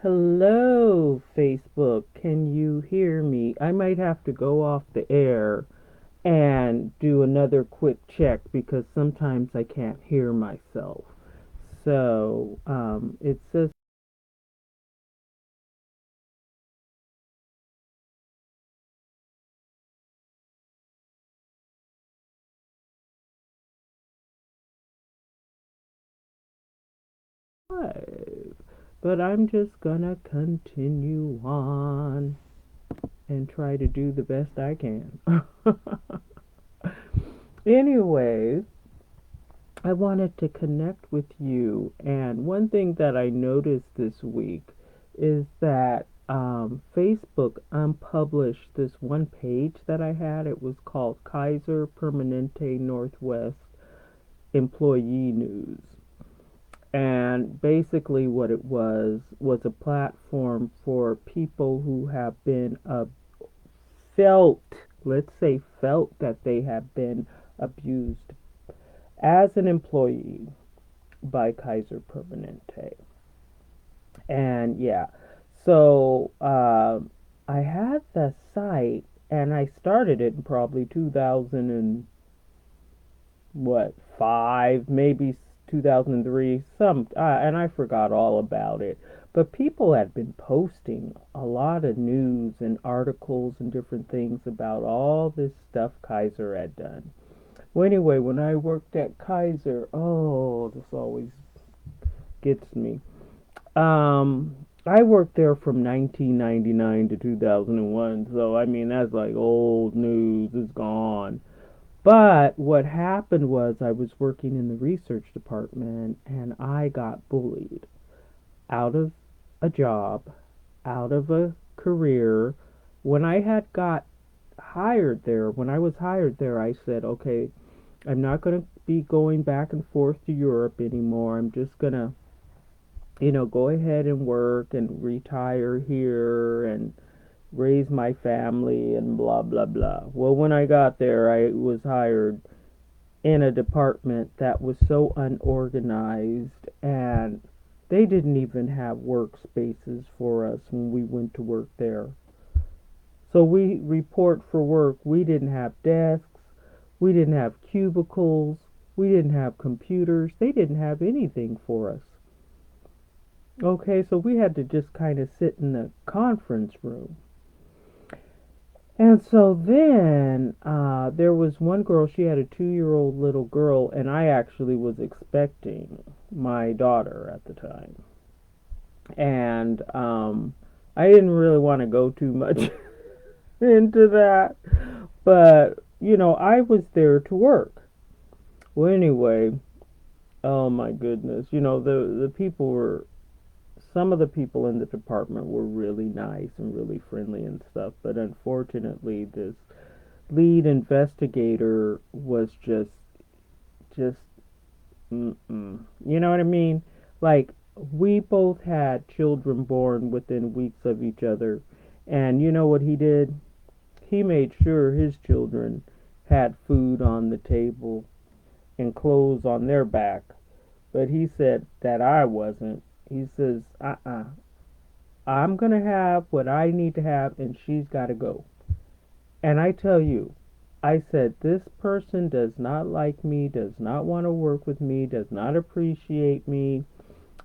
Hello, Facebook. Can you hear me? I might have to go off the air and do another quick check because sometimes I can't hear myself. It says live, but I'm just gonna continue on and try to do the best I can. Anyway, I wanted to connect with you, and one thing that I noticed this week is that Facebook unpublished this one page that I had. It was called Kaiser Permanente Northwest Employee News. And basically, what it was a platform for people who have been felt, let's say, felt that they have been abused as an employee by Kaiser Permanente. And yeah, so I had the site, and I started it in probably 2000 and what 5, maybe 2003, and I forgot all about it. But people had been posting a lot of news and articles and different things about all this stuff Kaiser had done. Well, anyway, when I worked at Kaiser, oh, this always gets me. I worked there from 1999 to 2001, so I mean that's like old news. It's gone. But what happened was I was working in the research department and I got bullied out of a job, out of a career. When I had got hired there, when I was hired there, I said, okay, I'm not going to be going back and forth to Europe anymore. I'm just going to go ahead and work and retire here and raise my family and blah, blah, blah. Well, when I got there, I was hired in a department that was so unorganized, and they didn't even have workspaces for us when we went to work there. So we report for work. We didn't have desks. We didn't have cubicles. We didn't have computers. They didn't have anything for us. Okay, so we had to just kind of sit in the conference room. And so then there was one girl, she had a 2 year old little girl, and I actually was expecting my daughter at the time. And I didn't really want to go too much into that, but I was there to work. Well, anyway, oh my goodness, the people were some of the people in the department were really nice and really friendly and stuff, but unfortunately, this lead investigator was just, you know what I mean? Like, we both had children born within weeks of each other, and you know what he did? He made sure his children had food on the table and clothes on their back, but he said that I wasn't. He says, I'm going to have what I need to have, and she's got to go. And I tell you, I said, this person does not like me, does not want to work with me, does not appreciate me,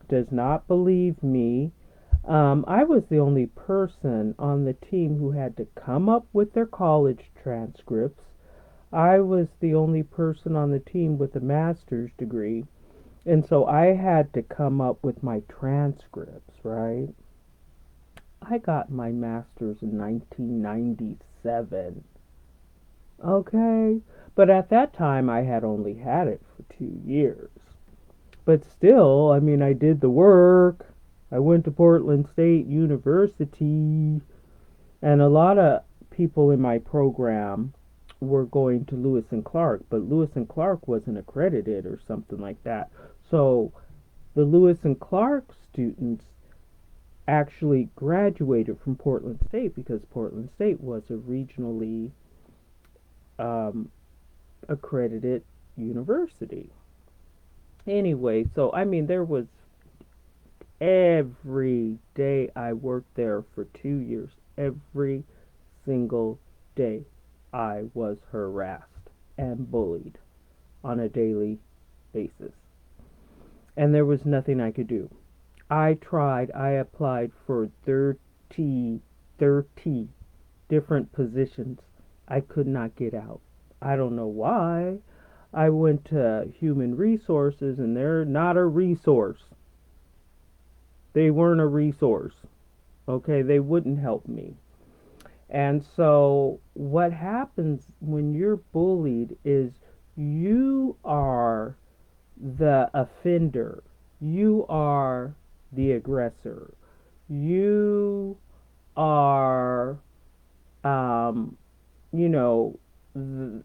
does not believe me. I was the only person on the team who had to come up with their college transcripts. I was the only person on the team with a master's degree. And so I had to come up with my transcripts, right? I got my master's in 1997. Okay? But at that time, I had only had it for 2 years. But still, I mean, I did the work. I went to Portland State University, and a lot of people in my program were going to Lewis and Clark, but Lewis and Clark wasn't accredited or something like that. So the Lewis and Clark students actually graduated from Portland State because Portland State was a regionally um, accredited university. Anyway, so I mean, there was Every day I worked there for 2 years. Every single day I was harassed and bullied on a daily basis. And there was nothing I could do. I applied for 30 different positions. I could not get out. I don't know why. I went to human resources and they're not a resource. They weren't a resource. Okay, they wouldn't help me. And so what happens when you're bullied is you are the offender. You are the aggressor. You are, um, you know,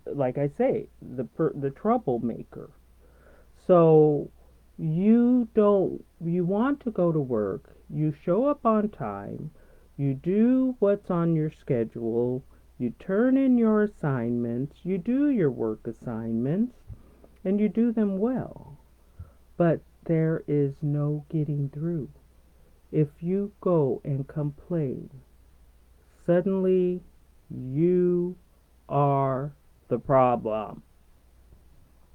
like I say, the troublemaker. So you want to go to work, you show up on time, you do what's on your schedule, you turn in your assignments, you do your work assignments, and you do them well. But there is no getting through. If you go and complain, suddenly you are the problem.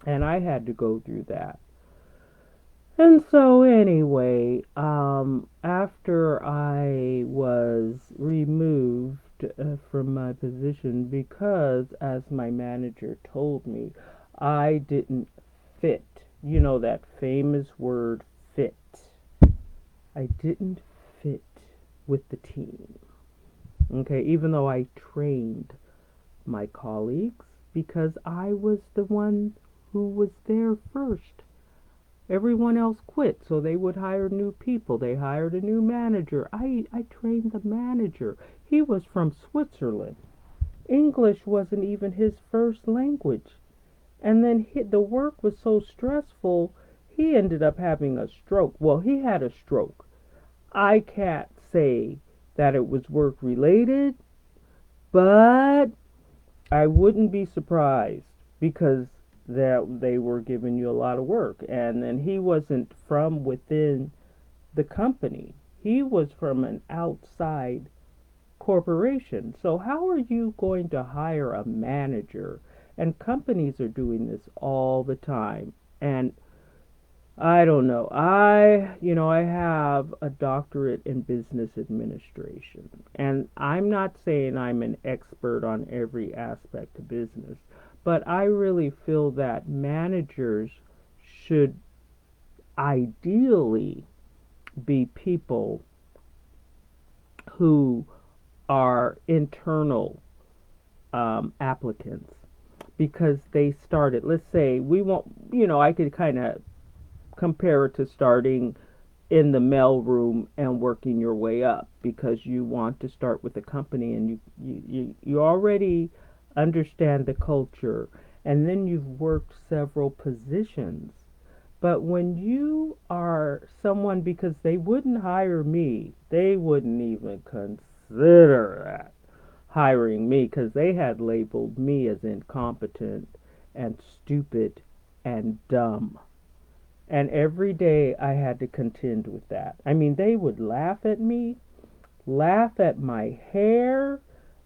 And I had to go through that. And so, anyway, after I was removed from my position because, as my manager told me, I didn't fit. You know that famous word, fit. I didn't fit with the team. Okay, even though I trained my colleagues because I was the one who was there first. Everyone else quit, so they would hire new people. They hired a new manager. I trained the manager. He was from Switzerland. English wasn't even his first language. And then the work was so stressful, he ended up having a stroke. Well, he had a stroke. I can't say that it was work related, but I wouldn't be surprised because that they were giving you a lot of work. And then he wasn't from within the company. He was from an outside corporation. So how are you going to hire a manager? And companies are doing this all the time. And I don't know. I have a doctorate in business administration. And I'm not saying I'm an expert on every aspect of business, but I really feel that managers should ideally be people who are internal applicants because they started, let's say, we won't, I could kind of compare it to starting in the mailroom and working your way up because you want to start with a company and you already understand the culture and then you've worked several positions. But when you are someone, because they wouldn't hire me, they wouldn't even consider that hiring me because they had labeled me as incompetent and stupid and dumb. And every day I had to contend with that. I mean, they would laugh at me, laugh at my hair,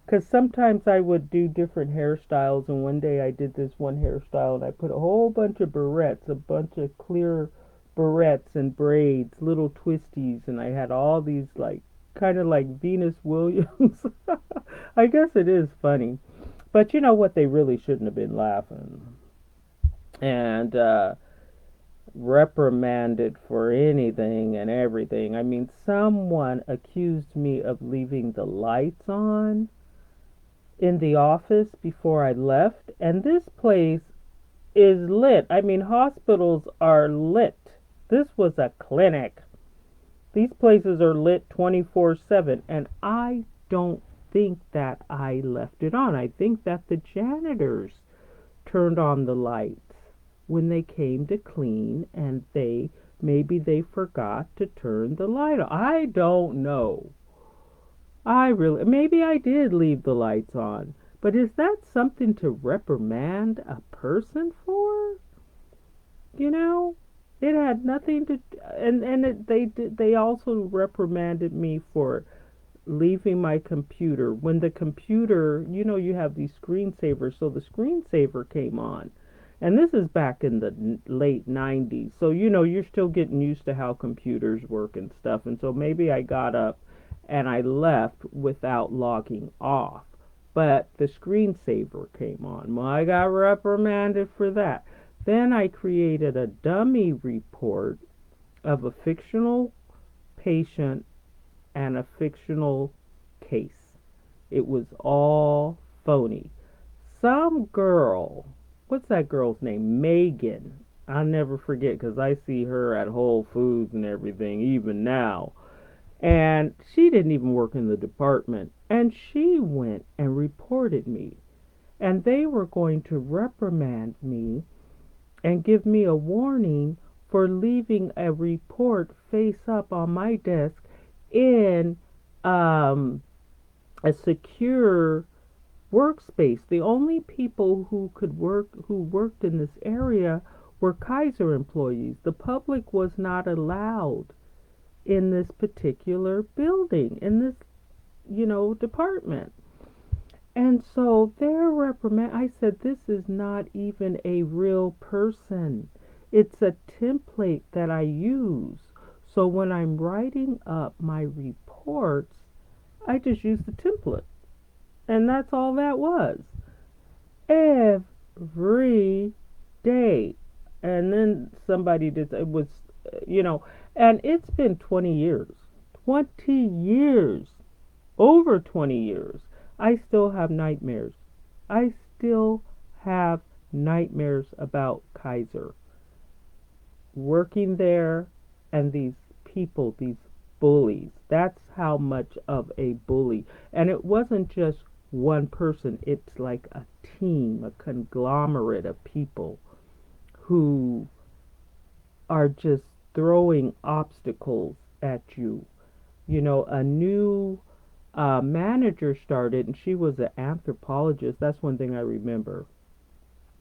because sometimes I would do different hairstyles. And one day I did this one hairstyle and I put a whole bunch of barrettes, a bunch of clear barrettes and braids, little twisties, and I had all these like kind of like Venus Williams. I guess it is funny. But you know what? They really shouldn't have been laughing. And reprimanded for anything and everything. I mean, someone accused me of leaving the lights on in the office before I left, and this place is lit. I mean, hospitals are lit. This was a clinic. These places are lit 24/7, and I don't think that I left it on. I think that the janitors turned on the lights when they came to clean, and maybe they forgot to turn the light on. I don't know. Maybe I did leave the lights on. But is that something to reprimand a person for? You know? It had nothing to, they also reprimanded me for leaving my computer when the computer, you have these screensavers, so the screensaver came on. And this is back in the late 90s. So, you're still getting used to how computers work and stuff. And so maybe I got up and I left without logging off. But the screensaver came on. Well, I got reprimanded for that. Then I created a dummy report of a fictional patient and a fictional case. It was all phony. Some girl, what's that girl's name? Megan. I'll never forget because I see her at Whole Foods and everything, even now. And she didn't even work in the department. And she went and reported me. And they were going to reprimand me and give me a warning for leaving a report face up on my desk in um, a secure workspace. The only people who worked in this area were Kaiser employees. The public was not allowed in this particular building, in this, department. And so their reprimand, I said, this is not even a real person. It's a template that I use. So when I'm writing up my reports, I just use the template. And that's all that was. Every day. And then somebody did, it was, you know, and it's been 20 years. 20 years. Over 20 years. I still have nightmares. I still have nightmares about Kaiser working there and these people, these bullies. That's how much of a bully. And it wasn't just one person, it's like a team, a conglomerate of people who are just throwing obstacles at you. A new manager started, and she was an anthropologist. That's one thing I remember.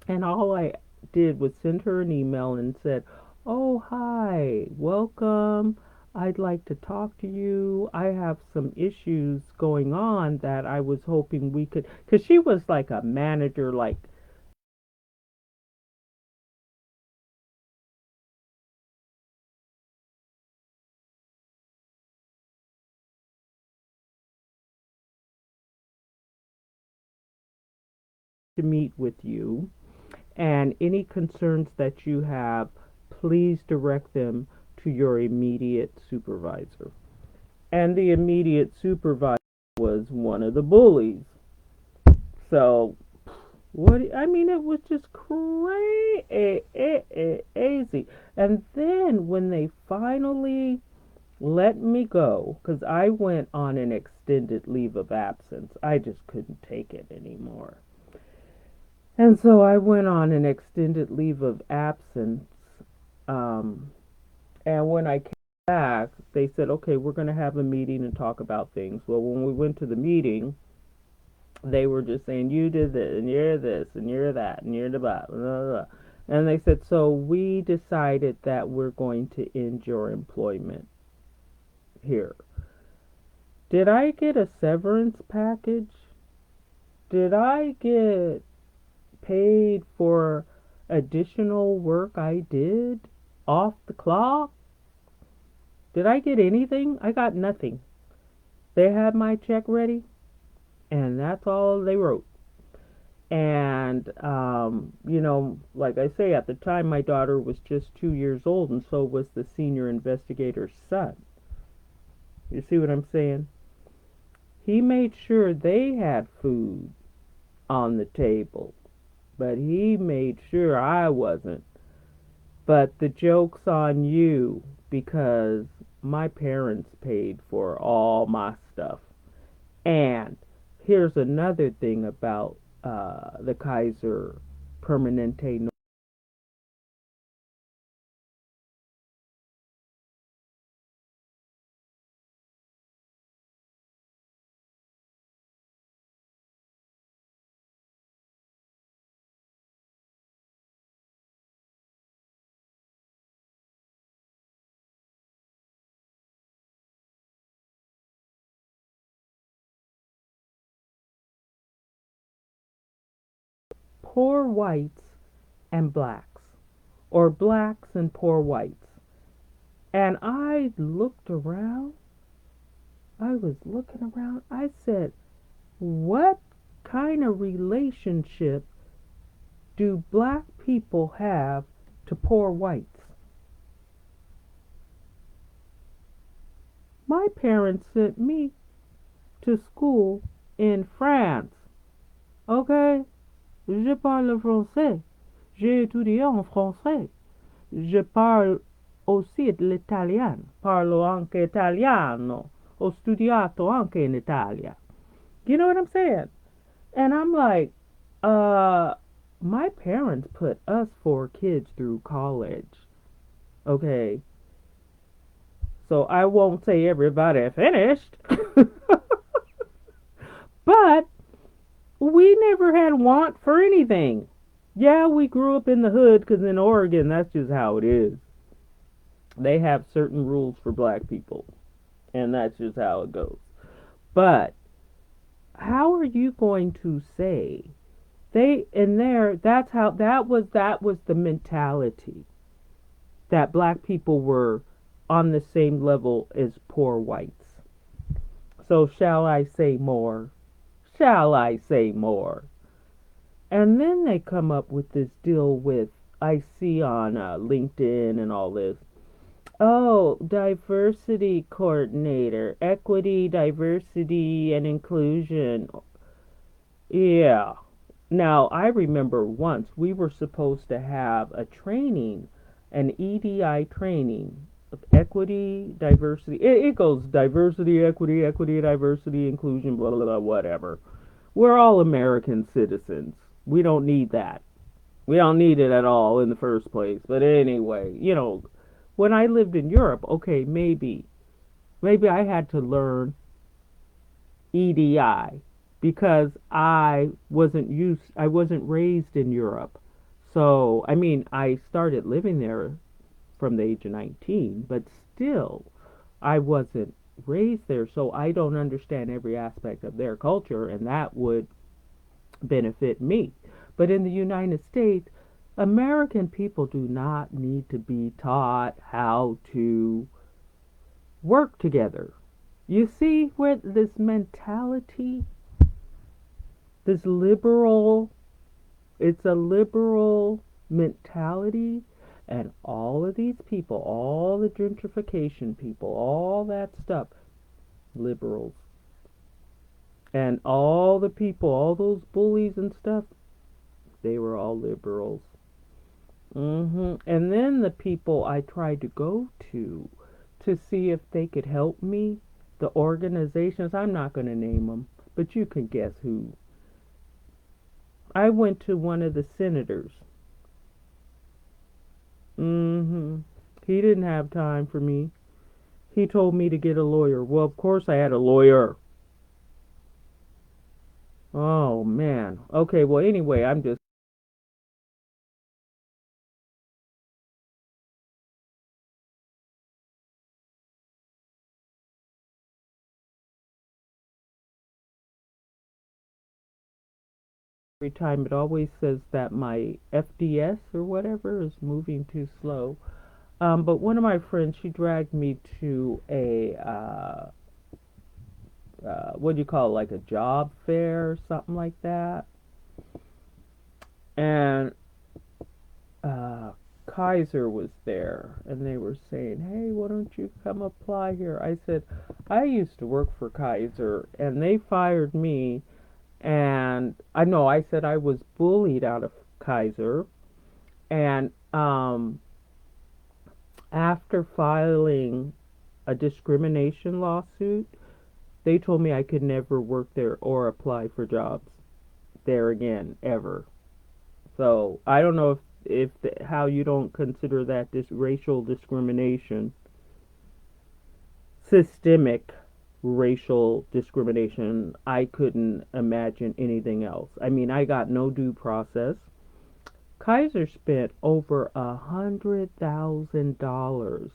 And all I did was send her an email and said, "Oh, hi, welcome. I'd like to talk to you. I have some issues going on that I was hoping we could," because she was like a manager, like to meet with you. And any concerns that you have, please direct them to your immediate supervisor. And the immediate supervisor was one of the bullies. So, I mean, it was just crazy. And then when they finally let me go, because I went on an extended leave of absence, I just couldn't take it anymore. And so I went on an extended leave of absence. Um, and when I came back, they said, okay, we're going to have a meeting and talk about things. Well, when we went to the meeting, they were just saying, you did this, and you're this, and you're that, and you're the blah, blah, blah, blah. And they said, so we decided that we're going to end your employment here. Did I get a severance package? Did I get paid for additional work I did off the clock? Did I get anything? I got nothing. They had my check ready, and that's all they wrote. And, like I say, at the time, my daughter was just 2 years old, and so was the senior investigator's son. You see what I'm saying? He made sure they had food on the table, but he made sure I wasn't. But the joke's on you because my parents paid for all my stuff. And here's another thing about the Kaiser Permanente poor whites and blacks, or blacks and poor whites. And I looked around. I was looking around. I said, what kind of relationship do black people have to poor whites? My parents sent me to school in France. Okay? Je parle français. J'ai étudié en français. Je parle aussi l'italien. Parlo anche italiano. Ho studiato anche in Italia. You know what I'm saying? And I'm like, uh, my parents put us four kids through college. Okay? So I won't say everybody finished. But we never had want for anything. Yeah, we grew up in the hood because in Oregon, that's just how it is. They have certain rules for black people, and that's just how it goes. But how are you going to say they in there? That's how that was the mentality that black people were on the same level as poor whites. So shall I say more? Shall I say more? And then they come up with this deal with, I see on LinkedIn and all this. Oh, diversity coordinator, equity, diversity, and inclusion. Yeah. Now, I remember once we were supposed to have a training, an EDI training of equity, diversity. It goes diversity, equity, diversity, inclusion, blah, blah, blah, whatever. We're all American citizens. We don't need that. We don't need it at all in the first place. But anyway, when I lived in Europe, okay, maybe I had to learn EDI because I wasn't raised in Europe. So, I mean, I started living there from the age of 19, but still I wasn't raised there, so I don't understand every aspect of their culture, and that would benefit me. But in the United States, American people do not need to be taught how to work together. You see where this mentality, this liberal, it's a liberal mentality, and all of these people, all the gentrification people, all that stuff, liberals. And all the people, all those bullies and stuff, they were all liberals. And then the people I tried to go to see if they could help me, the organizations, I'm not going to name them, but you can guess who. I went to one of the senators. He didn't have time for me. He told me to get a lawyer. Well, of course I had a lawyer. Oh, man. Okay, well, anyway, I'm just every time it always says that my FDS or whatever is moving too slow. But one of my friends, she dragged me to a what do you call it, like a job fair or something like that. And uh, Kaiser was there, and they were saying, "Hey, why don't you come apply here?" I said, "I used to work for Kaiser, and they fired me." And I know I said I was bullied out of Kaiser, and after filing a discrimination lawsuit, they told me I could never work there or apply for jobs there again ever. So I don't know if how you don't consider that this racial discrimination, systemic racial discrimination. I couldn't imagine anything else. I mean, I got no due process. Kaiser spent over $100,000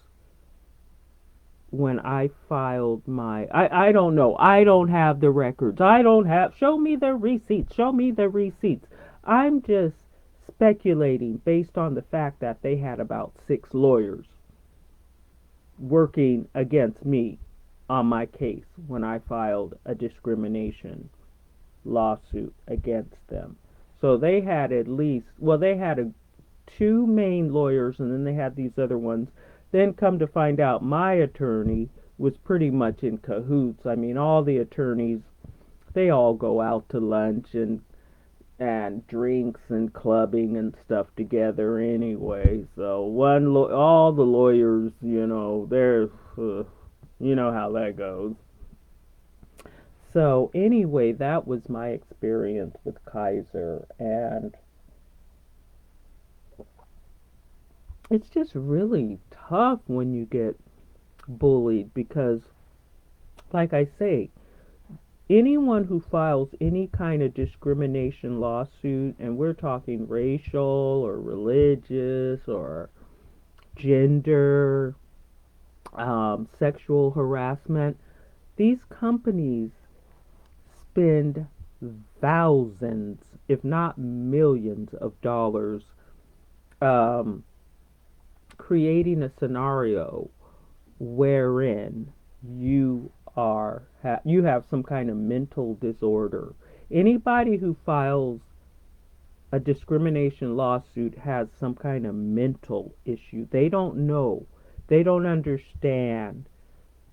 when I filed my. I don't know. I don't have the records. I don't have. Show me the receipts. Show me the receipts. I'm just speculating based on the fact that they had about 6 lawyers working against me on my case when I filed a discrimination lawsuit against them. So they had at least, well, they had two main lawyers and then they had these other ones. Then come to find out, my attorney was pretty much in cahoots. I mean, all the attorneys, they all go out to lunch and drinks and clubbing and stuff together anyway. So all the lawyers, they're, you know how that goes. So anyway, that was my experience with Kaiser, and it's just really tough when you get bullied because, like I say, anyone who files any kind of discrimination lawsuit, and we're talking racial or religious or gender, sexual harassment, these companies spend thousands, if not millions, of dollars um, creating a scenario wherein you have some kind of mental disorder. Anybody who files a discrimination lawsuit has some kind of mental issue. They don't know. They don't understand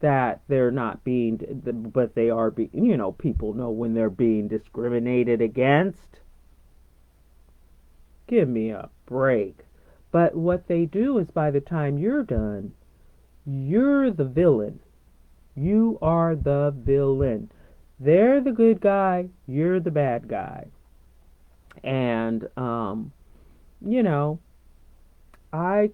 that they're not being, but they are being, people know when they're being discriminated against. Give me a break. But what they do is by the time you're done, you're the villain. You are the villain. They're the good guy, you're the bad guy. And, you know, I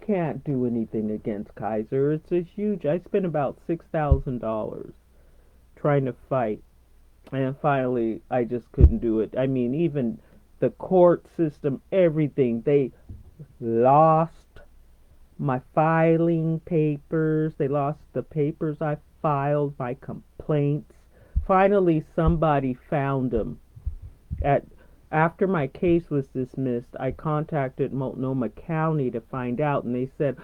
can't do anything against Kaiser. It's a huge, I spent about $6,000 trying to fight. And finally, I just couldn't do it. I mean, even the court system, everything, they lost my filing papers. They lost the papers I filed, my complaints. Finally, somebody found them. At After my case was dismissed, I contacted Multnomah County to find out, and they said,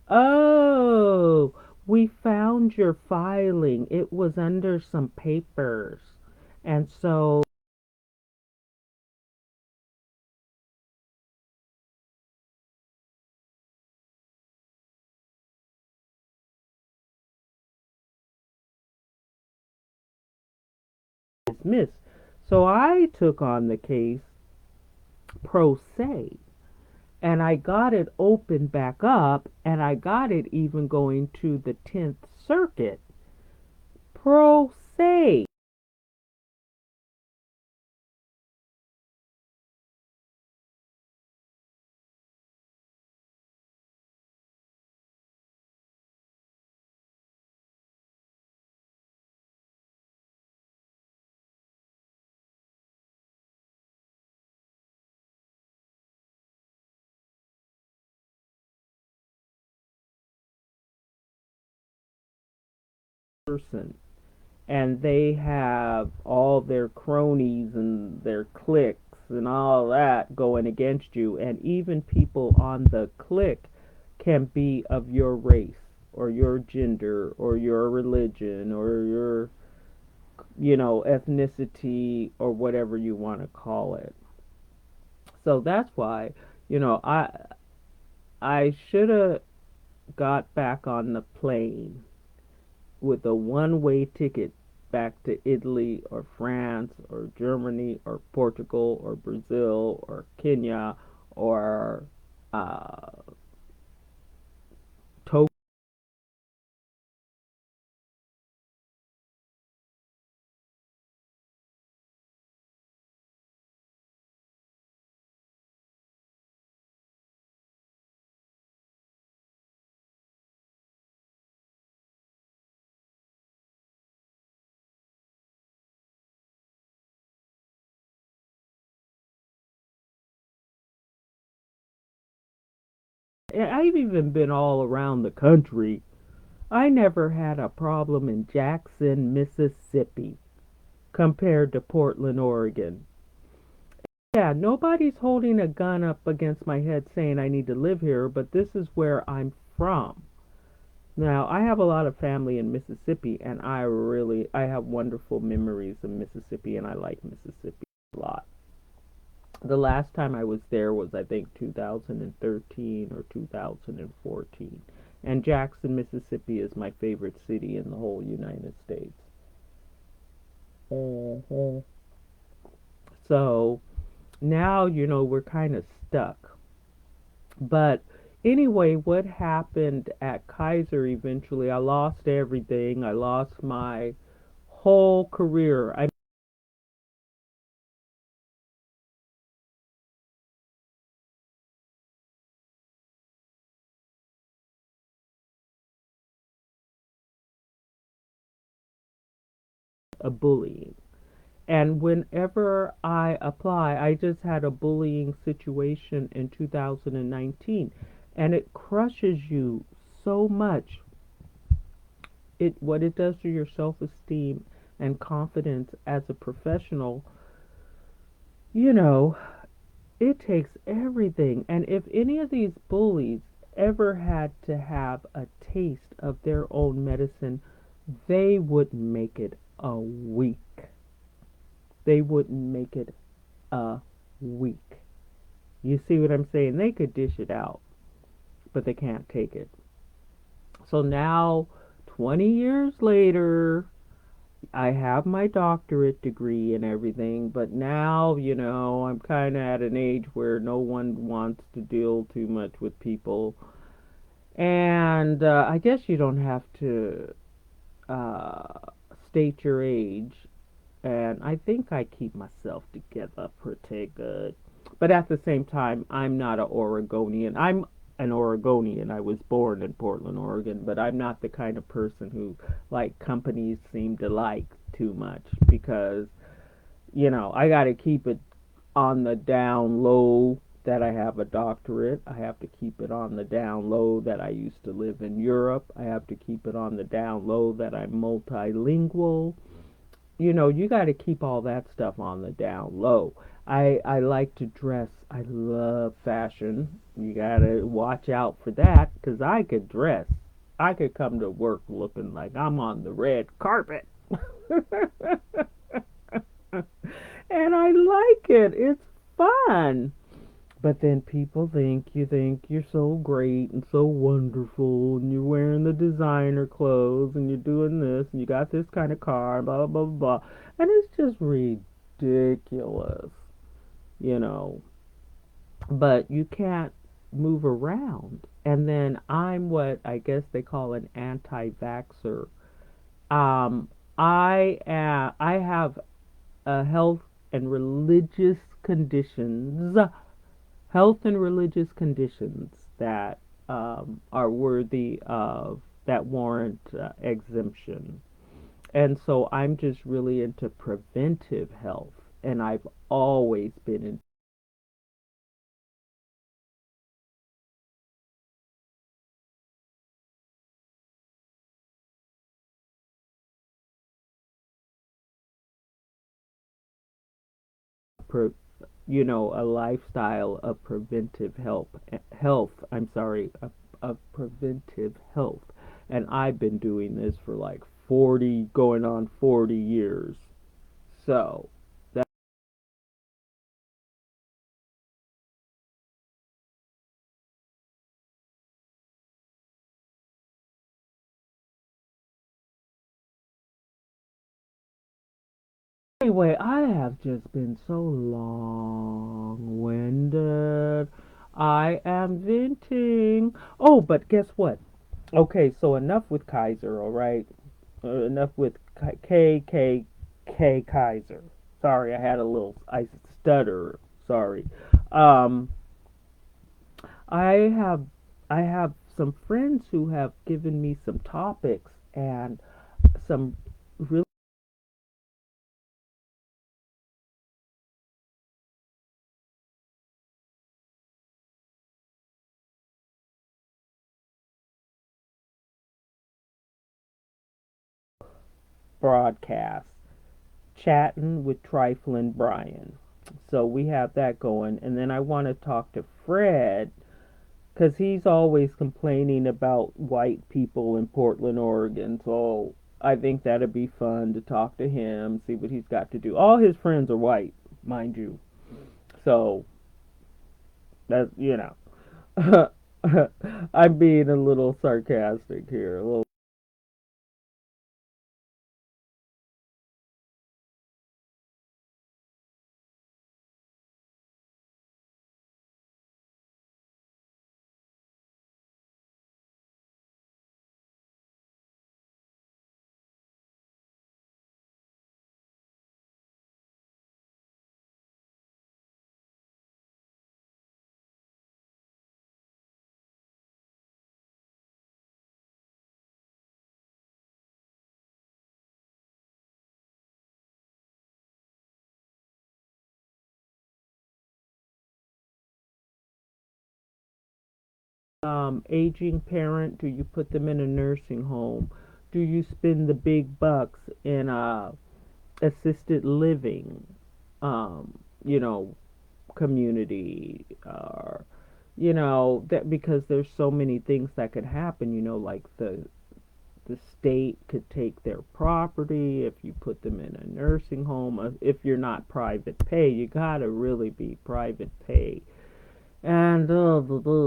"Oh, we found your filing. It was under some papers." And so dismissed. So I took on the case pro se, and I got it opened back up, and I got it even going to the 10th Circuit pro se. Person, and they have all their cronies and their cliques and all that going against you, and even people on the clique can be of your race or your gender or your religion or your ethnicity or whatever you want to call it. So that's why you know I should have got back on the plane with a one-way ticket back to Italy or France or Germany or Portugal or Brazil or Kenya or uh, Tokyo. I've even been all around the country. I never had a problem in Jackson, Mississippi compared to Portland, Oregon. Yeah, nobody's holding a gun up against my head saying I need to live here, but this is where I'm from. Now, I have a lot of family in Mississippi, and I have wonderful memories of Mississippi, and I like Mississippi a lot. The last time I was there was, I think, 2013 or 2014. And Jackson, Mississippi is my favorite city in the whole United States. Mhm. So now, we're kind of stuck. But anyway, what happened at Kaiser eventually, I lost everything. I lost my whole career. I'm a bullying. And whenever I apply, I just had a bullying situation in 2019, and it crushes you so much. What it does to your self-esteem and confidence as a professional, you know, it takes everything. And if any of these bullies ever had to have a taste of their own medicine, they wouldn't make it a week. They wouldn't make it a week. You see what I'm saying? They could dish it out, but they can't take it. So now, 20 years later, I have my doctorate degree and everything, but now, I'm kind of at an age where no one wants to deal too much with people. And I guess you don't have to uh, state your age. And I think I keep myself together pretty good. But at the same time, I'm not an Oregonian. I'm an Oregonian. I was born in Portland, Oregon, but I'm not the kind of person who like companies seem to like too much because, I got to keep it on the down low that I have a doctorate. I have to keep it on the down low that I used to live in Europe. I have to keep it on the down low that I'm multilingual. You got to keep all that stuff on the down low. I like to dress. I love fashion. You got to watch out for that because I could dress. I could come to work looking like I'm on the red carpet. And I like it. It's fun. But then people think you're so great and so wonderful, and you're wearing the designer clothes, and you're doing this, and you got this kind of car, blah, blah, blah, blah. And it's just ridiculous, you know. But you can't move around. And then I'm what I guess they call an anti vaxxer. Um, I have a and religious conditions health and religious conditions that are worthy of that warrant exemption. And so I'm just really into preventive health, and I've always been in. Pre- a lifestyle of preventive I'm sorry, of preventive health. And I've been doing this for like 40, going on 40 years. So, that anyway, I have just been so long winded. I am venting. Oh, but guess what? Okay, so enough with Kaiser, all right? Enough with Kaiser. Sorry, I stutter. Sorry. Um, I have, I have some friends who have given me some topics and some really broadcasts, chatting with Triflin Brian. So we have that going. And then I want to talk to Fred because he's always complaining about white people in Portland, Oregon. So I think that'd be fun to talk to him, see what he's got to do. All his friends are white, mind you. So that's, I'm being a little sarcastic here. A little. Aging parent, do you put them in a nursing home? Do you spend the big bucks in assisted living, you know, community, or that, because there's so many things that could happen, like the state could take their property if you put them in a nursing home. If you're not private pay, you gotta really be private pay. And so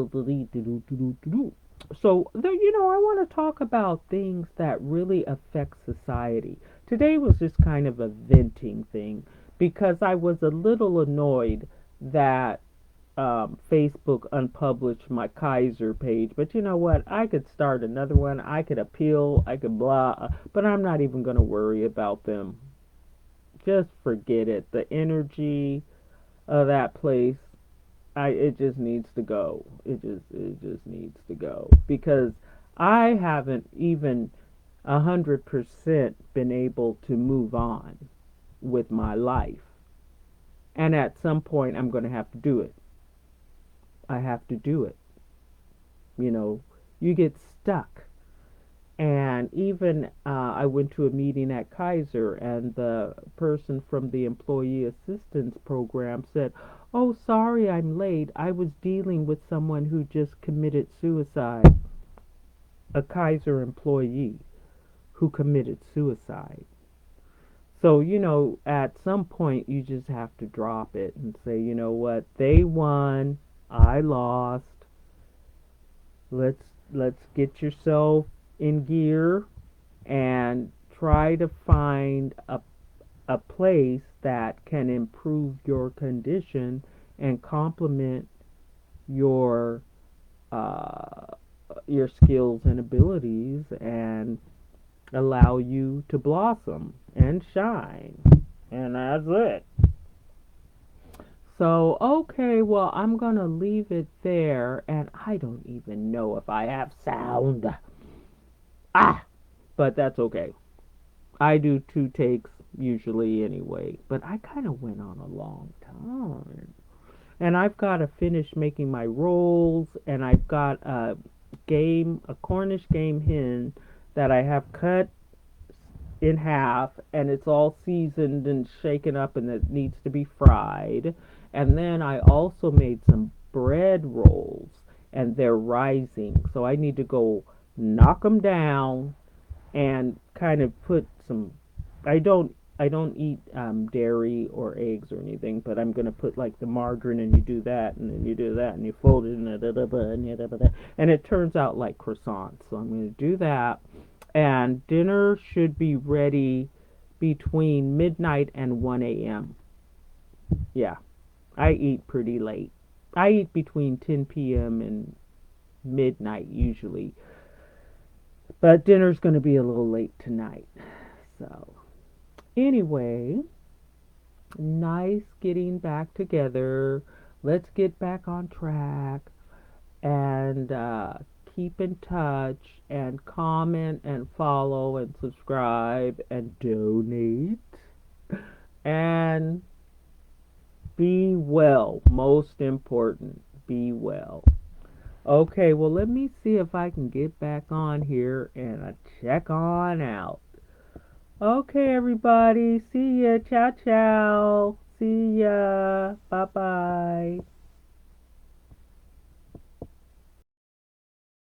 there, I want to talk about things that really affect society. Today was just kind of a venting thing because I was a little annoyed that Facebook unpublished my Kaiser page. But you know what? I could start another one. I could appeal. I could blah. But I'm not even going to worry about them. Just forget it. The energy of that place, it just needs to go. It just needs to go because I haven't even 100% been able to move on with my life. And at some point, I'm going to have to do it. I have to do it. You know, you get stuck. And even I went to a meeting at Kaiser, and the person from the employee assistance program said, "Oh, sorry I'm late. I was dealing with someone who just committed suicide." A Kaiser employee who committed suicide. So, at some point you just have to drop it and say, you know what, they won, I lost. Let's get yourself in gear and try to find a place that can improve your condition and complement your uh, your skills and abilities and allow you to blossom and shine. And that's it. So, okay, well, I'm going to leave it there. And I don't even know if I have sound. Ah, but that's okay. I do two takes usually anyway. But I kind of went on a long time. And I've got to finish making my rolls. And I've got a Cornish game hen that I have cut in half, and it's all seasoned and shaken up, and it needs to be fried. And then I also made some bread rolls, and they're rising, so I need to go knock them down and kind of put some. I don't eat dairy or eggs or anything, but I'm gonna put like the margarine, and you do that, and then you do that, and you fold it, and it turns out like croissants. So I'm gonna do that, and dinner should be ready between midnight and 1 a.m. Yeah, I eat pretty late. I eat between 10 p.m. and midnight usually, but dinner's going to be a little late tonight. So, anyway, nice getting back together. Let's get back on track and keep in touch and comment and follow and subscribe and donate and be well. Most important, be well. Okay, well, let me see if I can get back on here and check on out. Okay, everybody. See ya. Ciao, ciao. See ya. Bye bye.